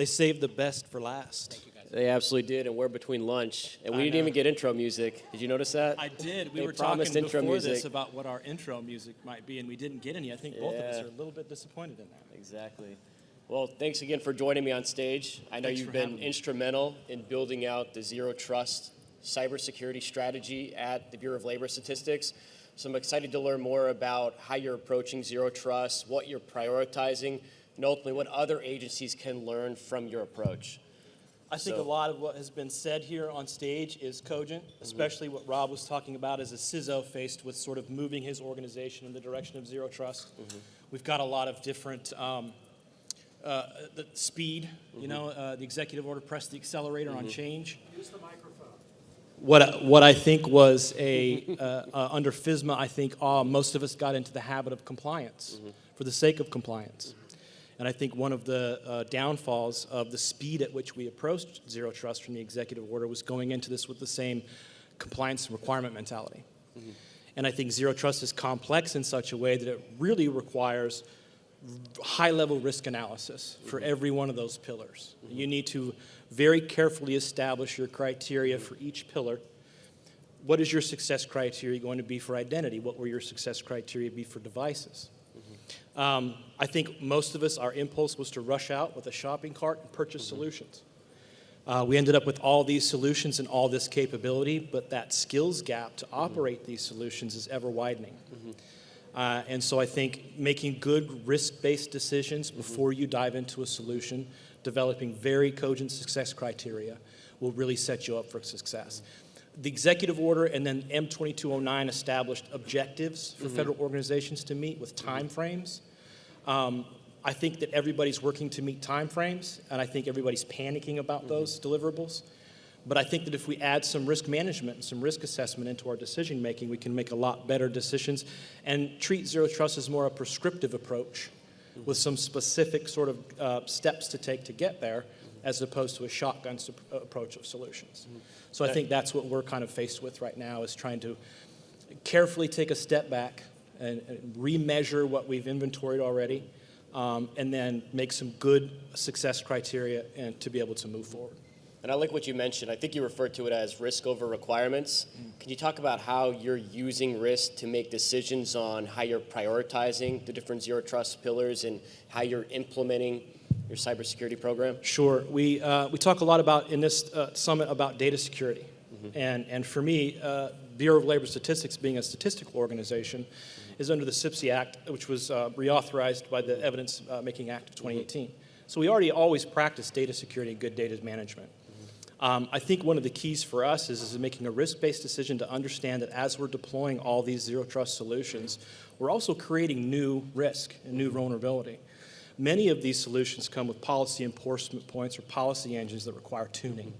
They saved the best for last. Thank you, guys. They absolutely did, and we're between lunch, and we I didn't know. even get intro music. Did you notice that? I did. We They were talking promised intro before music. this about what our intro music might be, and we didn't get any. I think both of us Yeah. are a little bit disappointed in that. Exactly. Well, thanks again for joining me on stage. I know Thanks you've for been having me. instrumental in building out the Zero Trust cybersecurity strategy at the Bureau of Labor Statistics. So I'm excited to learn more about how you're approaching Zero Trust, what you're prioritizing, and ultimately what other agencies can learn from your approach. I think a lot of what has been said here on stage is cogent, especially what Rob was talking about as a CISO faced with sort of moving his organization in the direction of Zero Trust. We've got a lot of different the speed, you know, the executive order, press the accelerator on change. Use the microphone. What I think was under FISMA, I think most of us got into the habit of compliance for the sake of compliance. And I think one of the downfalls of the speed at which we approached Zero Trust from the executive order was going into this with the same compliance and requirement mentality. And I think Zero Trust is complex in such a way that it really requires high-level risk analysis for every one of those pillars. You need to very carefully establish your criteria for each pillar. What is your success criteria going to be for identity? What will your success criteria be for devices? I think most of us, our impulse was to rush out with a shopping cart and purchase solutions. We ended up with all these solutions and all this capability, but that skills gap to operate these solutions is ever widening. And so I think making good risk-based decisions before you dive into a solution, developing very cogent success criteria will really set you up for success. The executive order and then M2209 established objectives for federal organizations to meet with time frames. I think that everybody's working to meet time frames, and I think everybody's panicking about those deliverables. But I think that if we add some risk management and some risk assessment into our decision making, we can make a lot better decisions and treat Zero Trust as more a prescriptive approach with some specific sort of steps to take to get there, as opposed to a shotgun approach of solutions. So I think that's what we're kind of faced with right now, is trying to carefully take a step back and remeasure what we've inventoried already, and then make some good success criteria and to be able to move forward. And I like what you mentioned. I think you referred to it as risk over requirements. Can you talk about how you're using risk to make decisions on how you're prioritizing the different Zero Trust pillars and how you're implementing your cybersecurity program? Sure. We talk a lot about in this summit about data security. And for me, Bureau of Labor Statistics, being a statistical organization, is under the CIPSI Act, which was reauthorized by the Evidence Making Act of 2018. So we already always practice data security and good data management. I think one of the keys for us is making a risk-based decision to understand that as we're deploying all these Zero Trust solutions, we're also creating new risk and new vulnerability. Many of these solutions come with policy enforcement points or policy engines that require tuning.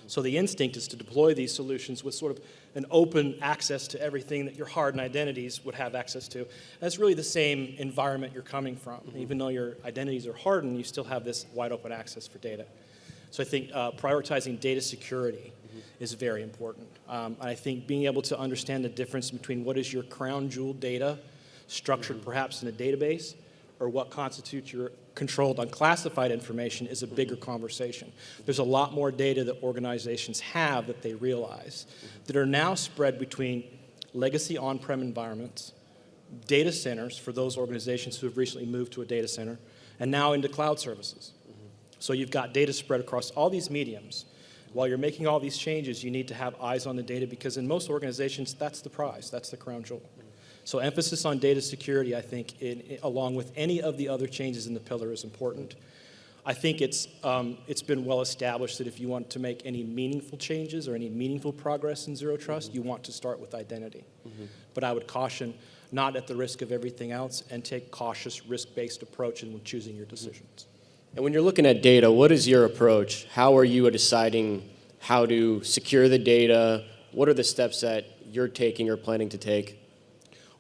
So the instinct is to deploy these solutions with sort of an open access to everything that your hardened identities would have access to. That's really the same environment you're coming from. Even though your identities are hardened, you still have this wide open access for data. So I think prioritizing data security is very important. I think being able to understand the difference between what is your crown jewel data structured perhaps in a database or what constitutes your controlled unclassified information is a bigger conversation. There's a lot more data that organizations have that they realize that are now spread between legacy on-prem environments, data centers for those organizations who have recently moved to a data center, and now into cloud services. So you've got data spread across all these mediums. While you're making all these changes, you need to have eyes on the data because in most organizations, that's the prize, that's the crown jewel. So emphasis on data security, I think, along with any of the other changes in the pillar is important. I think it's been well established that if you want to make any meaningful changes or any meaningful progress in Zero Trust, you want to start with identity. But I would caution not at the risk of everything else and take cautious risk-based approach in choosing your decisions. And when you're looking at data, what is your approach? How are you deciding how to secure the data? What are the steps that you're taking or planning to take?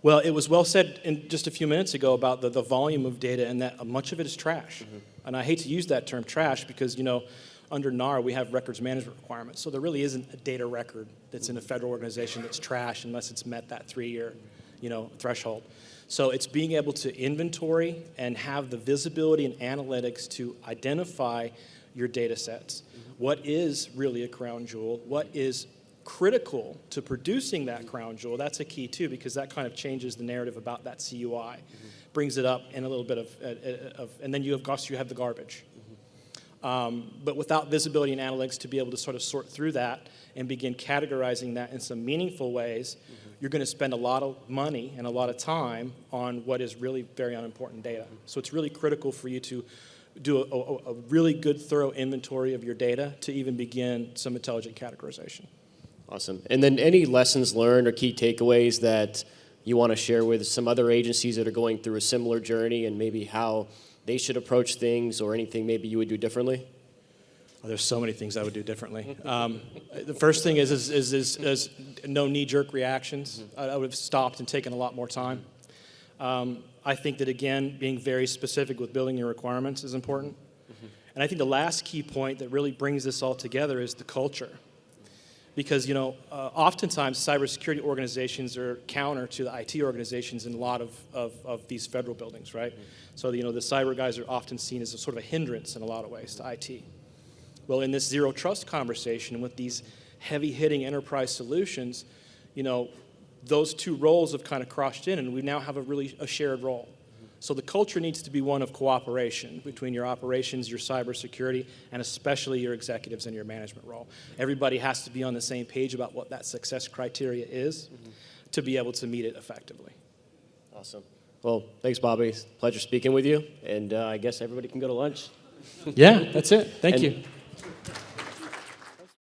Well, it was well said just a few minutes ago about the volume of data and that much of it is trash. And I hate to use that term trash because, you know, under NAR we have records management requirements. So there really isn't a data record that's in a federal organization that's trash unless it's met that 3-year, you know, threshold. So it's being able to inventory and have the visibility and analytics to identify your data sets. What is really a crown jewel? What is critical to producing that crown jewel? That's a key too, because that kind of changes the narrative about that CUI, brings it up in a little bit of and then you have the garbage. But without visibility and analytics to be able to sort of sort through that and begin categorizing that in some meaningful ways, you're going to spend a lot of money and a lot of time on what is really very unimportant data. So it's really critical for you to do a really good, thorough inventory of your data to even begin some intelligent categorization. Awesome. And then any lessons learned or key takeaways that you want to share with some other agencies that are going through a similar journey, and maybe how they should approach things, or anything maybe you would do differently? Oh, there's so many things I would do differently. The first thing is no knee-jerk reactions. I would have stopped and taken a lot more time. I think that, again, being very specific with building your requirements is important. And I think the last key point that really brings this all together is the culture. Because, oftentimes cybersecurity organizations are counter to the IT organizations in a lot of these federal buildings, right? So, the cyber guys are often seen as a sort of a hindrance in a lot of ways to IT. Well, in this zero trust conversation with these heavy-hitting enterprise solutions, those two roles have kind of crossed in, and we now have a shared role. So the culture needs to be one of cooperation between your operations, your cybersecurity, and especially your executives and your management role. Everybody has to be on the same page about what that success criteria is to be able to meet it effectively. Awesome. Well, thanks, Bobby. Pleasure speaking with you, and I guess everybody can go to lunch. Yeah, that's it. Thank you.